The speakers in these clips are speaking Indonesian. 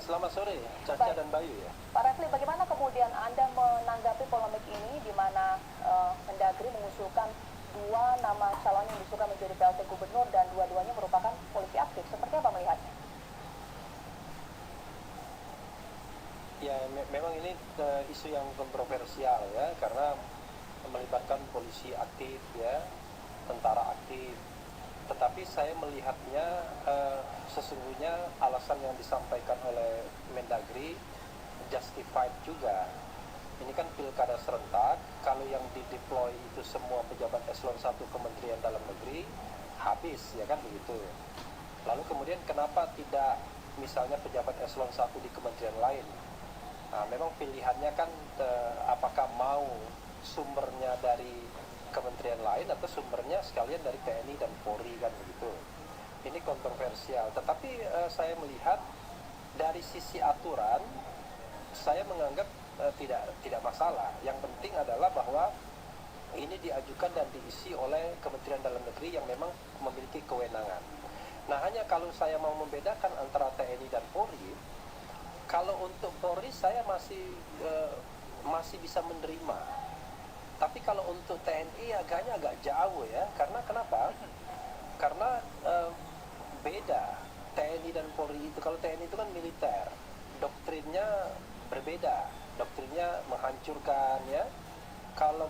Selamat sore, Caca Baik. dan Bayu ya. Pak Refli, bagaimana kemudian Anda menanggapi polemik ini di mana Mendagri mengusulkan dua nama calon yang diusulkan menjadi PLT Gubernur dan dua-duanya merupakan polisi aktif. Seperti apa melihatnya? Ya, memang ini isu yang kontroversial ya, karena melibatkan polisi aktif ya, tentara aktif. Tetapi saya melihatnya sesungguhnya alasan yang disampaikan oleh Mendagri justified juga. Ini kan pilkada serentak, kalau yang dideploy itu semua pejabat eselon 1 Kementerian Dalam Negeri, habis ya kan begitu. Lalu kemudian kenapa tidak misalnya pejabat eselon 1 di kementerian lain? Nah, memang pilihannya kan apakah mau sumbernya dari kementerian lain atau sumbernya sekalian dari TNI dan Polri kan begitu. Ini kontroversial, tetapi saya melihat dari sisi aturan saya menganggap tidak masalah. Yang penting adalah bahwa ini diajukan dan diisi oleh Kementerian Dalam Negeri yang memang memiliki kewenangan. Nah, hanya kalau saya mau membedakan antara TNI dan Polri, kalau untuk Polri saya masih bisa menerima. Tapi kalau untuk TNI agaknya agak jauh ya, karena kenapa? Karena beda TNI dan Polri itu. Kalau TNI itu kan militer, doktrinnya berbeda, doktrinnya menghancurkan ya. Kalau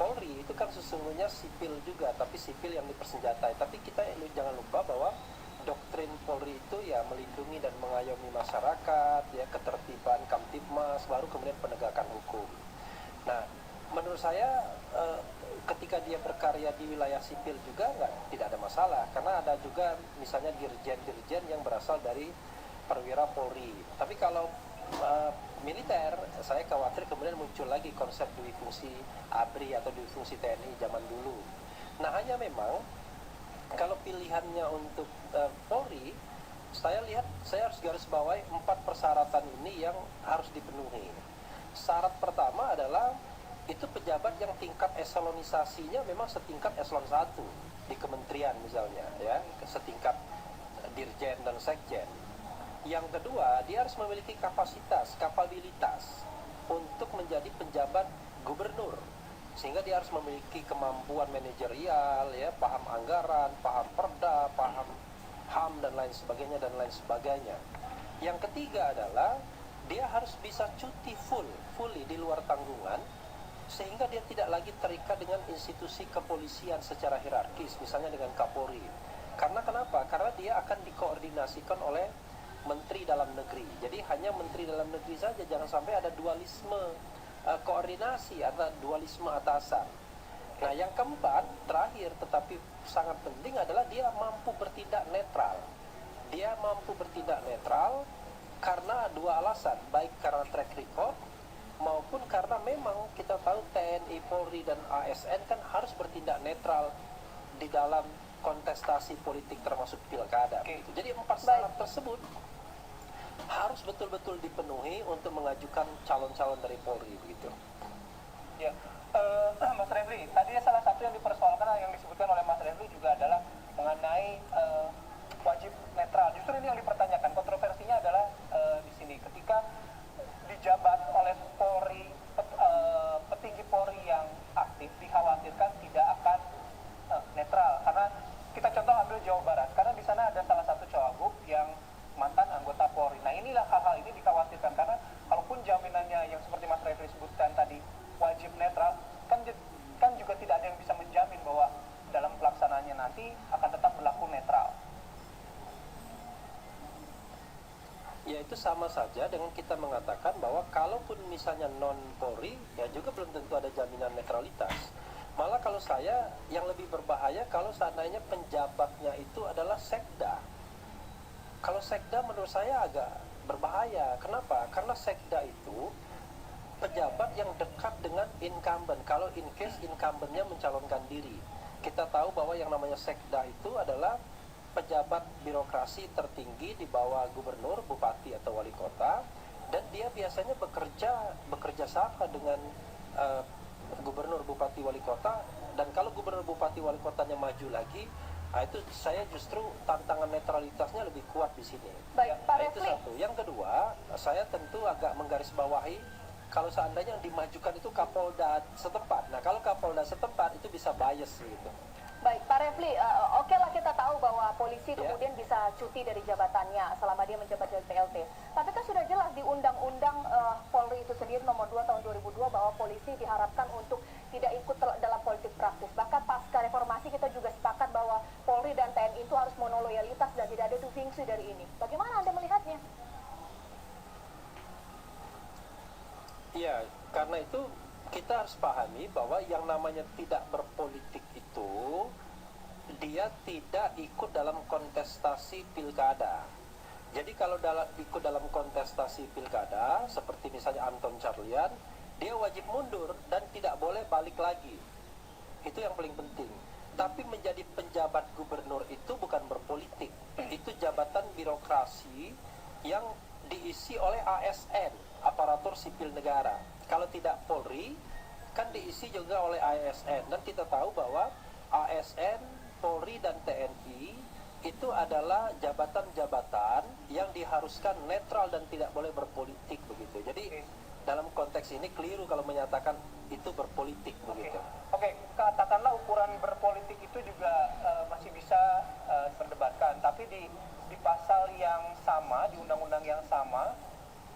Polri itu kan sesungguhnya sipil juga, tapi sipil yang dipersenjatai. Tapi kita jangan lupa bahwa doktrin Polri itu ya melindungi dan mengayomi masyarakat, ya ketertiban, Kamtibmas, baru kemudian penegakan hukum. Nah, menurut saya ketika dia berkarya di wilayah sipil juga tidak ada masalah, karena ada juga misalnya dirjen-dirjen yang berasal dari perwira Polri. Tapi kalau militer, saya khawatir kemudian muncul lagi konsep dui fungsi ABRI atau dui fungsi TNI zaman dulu. Nah, hanya memang kalau pilihannya untuk Polri, saya harus garis bawahi 4 persyaratan ini yang harus dipenuhi. Syarat pertama adalah itu pejabat yang tingkat eselonisasinya memang setingkat eselon 1 di kementerian misalnya ya, setingkat dirjen dan sekjen. Yang kedua, dia harus memiliki kapabilitas untuk menjadi penjabat gubernur, sehingga dia harus memiliki kemampuan manajerial ya, paham anggaran, paham perda, paham HAM dan lain sebagainya. Yang ketiga adalah dia harus bisa cuti fully di luar tanggungan, sehingga dia tidak lagi terikat dengan institusi kepolisian secara hierarkis, misalnya dengan Kapolri. Karena kenapa? Karena dia akan dikoordinasikan oleh Menteri Dalam Negeri. Jadi hanya Menteri Dalam Negeri saja, jangan sampai ada dualisme koordinasi atau dualisme atasan. Nah, yang keempat, terakhir tetapi sangat penting adalah dia mampu bertindak netral. Dia mampu bertindak netral karena dua alasan, baik karena track record maupun karena memang kita tahu TNI, Polri, dan ASN kan harus bertindak netral di dalam kontestasi politik termasuk pilkada. Gitu. Jadi 4 syarat tersebut harus betul-betul dipenuhi untuk mengajukan calon-calon dari Polri begitu. Ya, Mas Refli, tadi salah satu yang dipersoalkan yang disebutkan oleh Mas Refli juga adalah mengenai wajib netral. Justru ini yang dipertanyakan. Kontroversinya adalah di sini ketika dijabat oleh Polri, petinggi Polri yang aktif dikhawatirkan tidak akan netral, karena kita contoh ambil Jawa Barat, karena di sana ada salah satu cawagup yang mantan anggota Polri. Nah, inilah hal-hal ini dikhawatirkan, karena kalaupun jaminannya yang seperti Mas Refli sebutkan tadi wajib netral, kan juga tidak ada yang bisa menjamin bahwa dalam pelaksanaannya nanti akan tetap berlaku netral. Ya, itu sama saja dengan kita mengatakan bahwa kalaupun misalnya non-Polri, ya juga belum tentu ada jaminan netralitas. Malah kalau saya, yang lebih berbahaya kalau seandainya penjabatnya itu adalah sekda. Kalau sekda menurut saya agak berbahaya. Kenapa? Karena sekda itu pejabat yang dekat dengan incumbent. Kalau in case incumbentnya mencalonkan diri. Kita tahu bahwa yang namanya sekda itu adalah pejabat birokrasi tertinggi di bawah gubernur, bupati atau wali kota, dan dia biasanya bekerja sama dengan gubernur, bupati, wali kota. Dan kalau gubernur, bupati, wali kotanya maju lagi, Nah, itu saya justru tantangan netralitasnya lebih kuat di sini. Baik, Pak Nah, itu Refli. satu. Yang kedua, saya tentu agak menggarisbawahi kalau seandainya yang dimajukan itu Kapolda setempat. Nah, kalau Kapolda setempat itu bisa bias gitu. Baik, Pak Refli, oke lah kita tahu bahwa polisi Ya. kemudian bisa cuti dari jabatannya selama dia menjabat jadi PLT. Tapi kan sudah jelas di Undang-Undang Polri itu sendiri nomor 2 tahun 2002 bahwa polisi diharapkan untuk tidak ikut dalam politik praktis. Bahkan pasca reformasi kita juga sepakat bahwa Polri dan TNI itu harus monoloyalitas dan tidak ada fungsi dari ini. Bagaimana Anda melihatnya? Iya, karena itu kita harus pahami bahwa yang namanya tidak berpolitik itu dia tidak ikut dalam kontestasi pilkada. Jadi kalau ikut dalam kontestasi pilkada seperti misalnya Anton Carlyan, dia wajib mundur dan tidak boleh balik lagi. Itu yang paling penting. Tapi menjadi penjabat gubernur itu bukan berpolitik. Itu jabatan birokrasi yang diisi oleh ASN, aparatur sipil negara. Kalau tidak Polri, kan diisi juga oleh ASN. Dan kita tahu bahwa ASN, Polri, dan TNI itu adalah jabatan-jabatan yang diharuskan netral dan tidak boleh berpolitik begitu. Jadi dalam konteks ini keliru kalau menyatakan itu berpolitik begitu. Oke, katakanlah ukuran berpolitik itu juga masih bisa diperdebatkan, tapi di pasal yang sama, di undang-undang yang sama,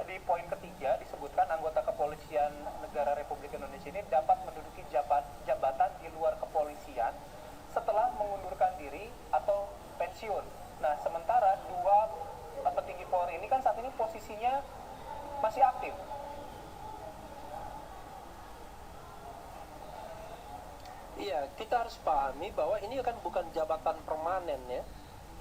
di poin ketiga disebutkan anggota kepolisian negara Republik Indonesia ini dapat menduduki jabatan di luar kepolisian setelah mengundurkan diri atau pensiun. Nah, sementara dua petinggi Polri ini kan saat ini posisinya masih aktif. Iya, kita harus pahami bahwa ini kan bukan jabatan permanen ya.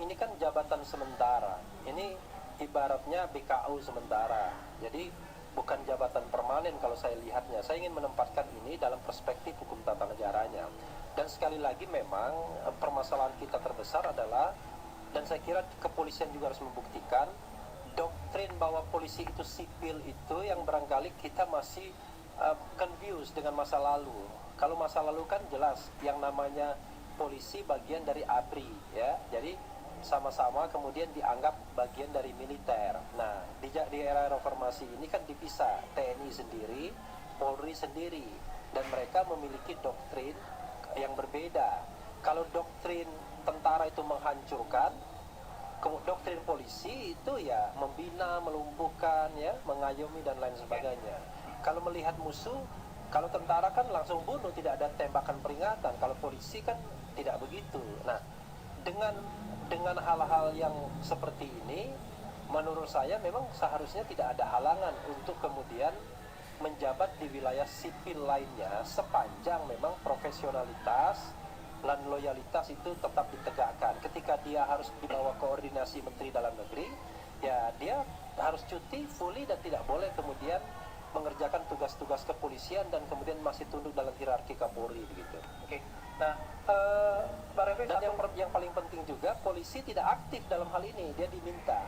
Ini kan jabatan sementara. Ini ibaratnya BKU sementara. Jadi bukan jabatan permanen kalau saya lihatnya. Saya ingin menempatkan ini dalam perspektif hukum tata negaranya. Dan sekali lagi memang permasalahan kita terbesar adalah, dan saya kira kepolisian juga harus membuktikan, doktrin bahwa polisi itu sipil itu yang barangkali kita masih confused dengan masa lalu. Kalau masa lalu kan jelas yang namanya polisi bagian dari ABRI ya. Jadi sama-sama kemudian dianggap bagian dari militer. Nah, di era reformasi ini kan dipisah, TNI sendiri, Polri sendiri, dan mereka memiliki doktrin yang berbeda. Kalau doktrin tentara itu menghancurkan, doktrin polisi itu ya membina, melumpuhkan, ya, mengayomi dan lain sebagainya. Kalau melihat musuh, kalau tentara kan langsung bunuh, tidak ada tembakan peringatan. Kalau polisi kan tidak begitu. Nah, dengan hal-hal yang seperti ini, menurut saya memang seharusnya tidak ada halangan untuk kemudian menjabat di wilayah sipil lainnya sepanjang memang profesionalitas dan loyalitas itu tetap ditegakkan. Ketika dia harus di bawah koordinasi Menteri Dalam Negeri, ya dia harus cuti fully dan tidak boleh kemudian mengerjakan tugas-tugas kepolisian dan kemudian masih tunduk dalam hierarki Kapolri begitu. Oke. Nah, Pak Refli, dan yang paling penting juga polisi tidak aktif dalam hal ini, dia diminta.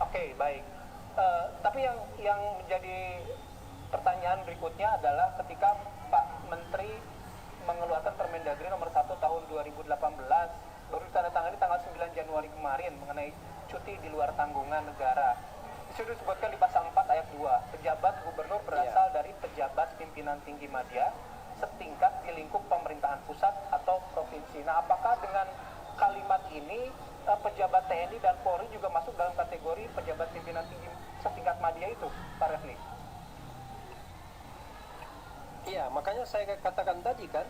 Oke, baik. Tapi yang menjadi pertanyaan berikutnya adalah ketika Pak Menteri mengeluarkan Permendagri nomor 1 tahun 2018 baru ditandatangani tanggal 9 Januari kemarin mengenai cuti di luar tanggungan negara. Di situ disebutkan di pasal 4 ayat 2, pejabat gubernur berasal dari pejabat pimpinan tinggi media setingkat di lingkup pemerintahan pusat atau provinsi. Nah, apakah dengan kalimat ini pejabat TNI dan Polri juga masuk dalam kategori pejabat pimpinan tinggi setingkat media itu, Pak Refli? Iya, makanya saya katakan tadi kan,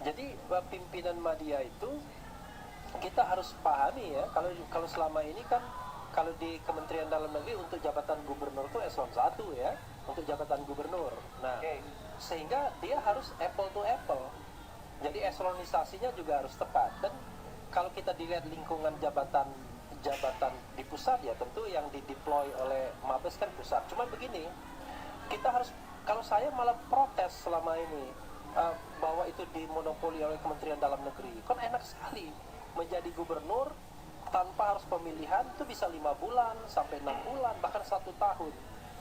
jadi pimpinan media itu kita harus pahami ya, kalau selama ini kan kalau di Kementerian Dalam Negeri untuk jabatan gubernur itu eselon 1 ya, untuk jabatan gubernur. Nah, sehingga dia harus apple to apple. Jadi eselonisasinya juga harus tepat. Dan kalau kita dilihat lingkungan jabatan di pusat ya tentu yang dideploy oleh Mabes kan pusat. Cuma begini, kita harus, kalau saya malah protes selama ini bahwa itu dimonopoli oleh Kementerian Dalam Negeri. Kan enak sekali menjadi gubernur tanpa harus pemilihan itu bisa 5 bulan sampai 6 bulan bahkan 1 tahun.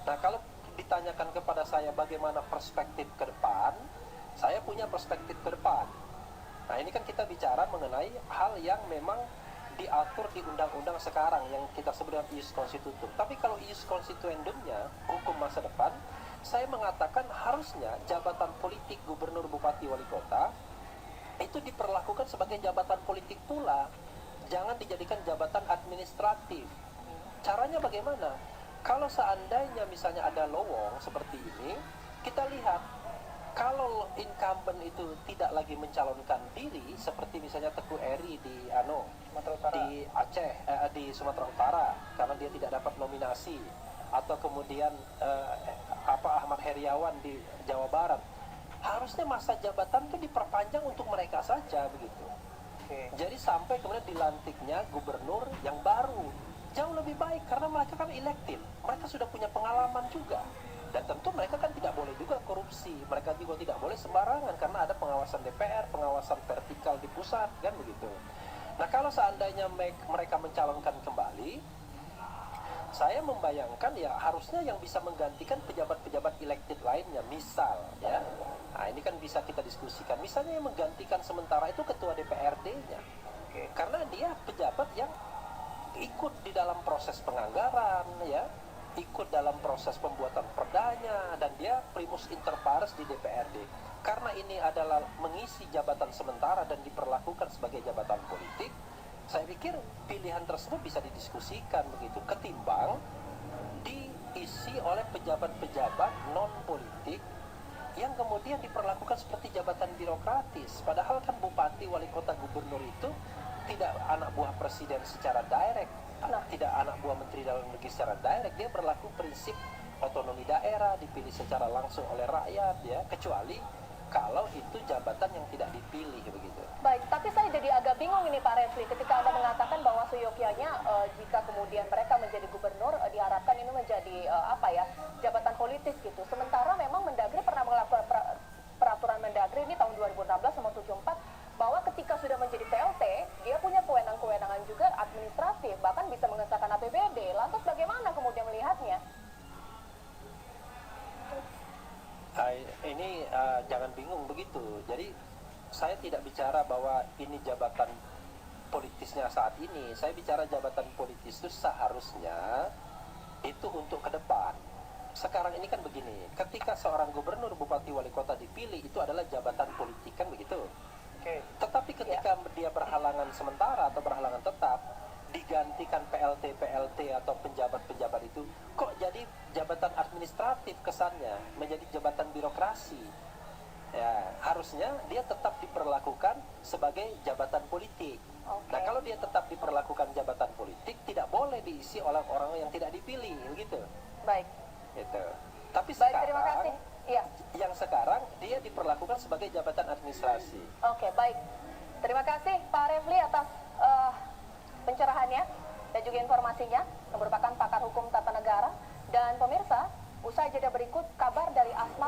Nah, kalau ditanyakan kepada saya bagaimana perspektif ke depan, saya punya perspektif ke depan. Nah ini kan kita bicara mengenai hal yang memang diatur di undang-undang sekarang yang kita sebut dengan ius constitutum. Tapi kalau ius constituendumnya, hukum masa depan, saya mengatakan harusnya jabatan politik gubernur, bupati, wali kota itu diperlakukan sebagai jabatan politik pula. Jangan dijadikan jabatan administratif. Caranya bagaimana? Kalau seandainya misalnya ada lowong seperti ini, kita lihat kalau incumbent itu tidak lagi mencalonkan diri, seperti misalnya Teguh Eri di Sumatera Utara. di Aceh, di Sumatera Utara, karena dia tidak dapat nominasi, atau kemudian Ahmad Heriawan di Jawa Barat, harusnya masa jabatan itu diperpanjang untuk mereka saja begitu. Jadi sampai kemudian dilantiknya gubernur yang baru, jauh lebih baik karena mereka kan elektif, mereka sudah punya pengalaman juga. Dan tentu mereka kan tidak boleh juga korupsi, mereka juga tidak boleh sembarangan karena ada pengawasan DPR, pengawasan vertikal di pusat, kan begitu. Nah kalau seandainya mereka mencalonkan kembali, saya membayangkan ya harusnya yang bisa menggantikan pejabat-pejabat elektif lainnya, misal ya. Nah ini kan bisa kita diskusikan, misalnya yang menggantikan sementara itu ketua DPRD-nya. Karena dia pejabat yang ikut di dalam proses penganggaran ya, ikut dalam proses pembuatan perdanya, dan dia primus inter pares di DPRD. Karena ini adalah mengisi jabatan sementara dan diperlakukan sebagai jabatan politik, saya pikir pilihan tersebut bisa didiskusikan begitu, ketimbang diisi oleh pejabat-pejabat non politik yang kemudian diperlakukan seperti jabatan birokratis. Padahal kan bupati, wali kota, gubernur itu tidak anak buah presiden secara direct, tidak anak buah menteri dalam negeri secara direct. Dia berlaku prinsip otonomi daerah, dipilih secara langsung oleh rakyat ya, kecuali kalau itu jabatan yang tidak dipilih begitu. Baik, tapi saya jadi agak bingung ini Pak Refli ketika Anda mengatakan bahwa seyogyanya jika kemudian mereka menjadi gubernur diharapkan ini menjadi jabatan politis gitu. Sementara memang Mendagri pernah melakukan peraturan Mendagri ini tahun 2016 nomor 74 bahwa ketika sudah menjadi PLT dia punya kewenangan juga administratif, bahkan bisa mengesahkan APBD. Lantas bagaimana kemudian melihatnya? Ini jangan bingung begitu. Jadi saya tidak bicara bahwa ini jabatan politisnya saat ini. Saya bicara jabatan politis itu seharusnya itu untuk ke depan. Sekarang ini kan begini, ketika seorang gubernur, bupati, wali kota dipilih itu adalah jabatan politik kan begitu. Tetapi ketika dia berhalangan sementara atau berhalangan tetap, digantikan PLT atau penjabat-penjabat itu kok jadi jabatan administratif kesannya, menjadi jabatan birokrasi. Ya, harusnya dia tetap diperlakukan sebagai jabatan politik. Nah, kalau dia tetap diperlakukan jabatan politik, tidak boleh diisi oleh orang yang tidak dipilih, begitu. Baik. Gitu. Tapi Baik, sekarang, terima kasih. Iya. yang sekarang dia diperlakukan sebagai jabatan administrasi. Oke, baik. Terima kasih Pak Refli atas pencerahannya dan juga informasinya yang merupakan pakar hukum tata negara. Dan pemirsa, usai jeda berikut kabar dari Asmat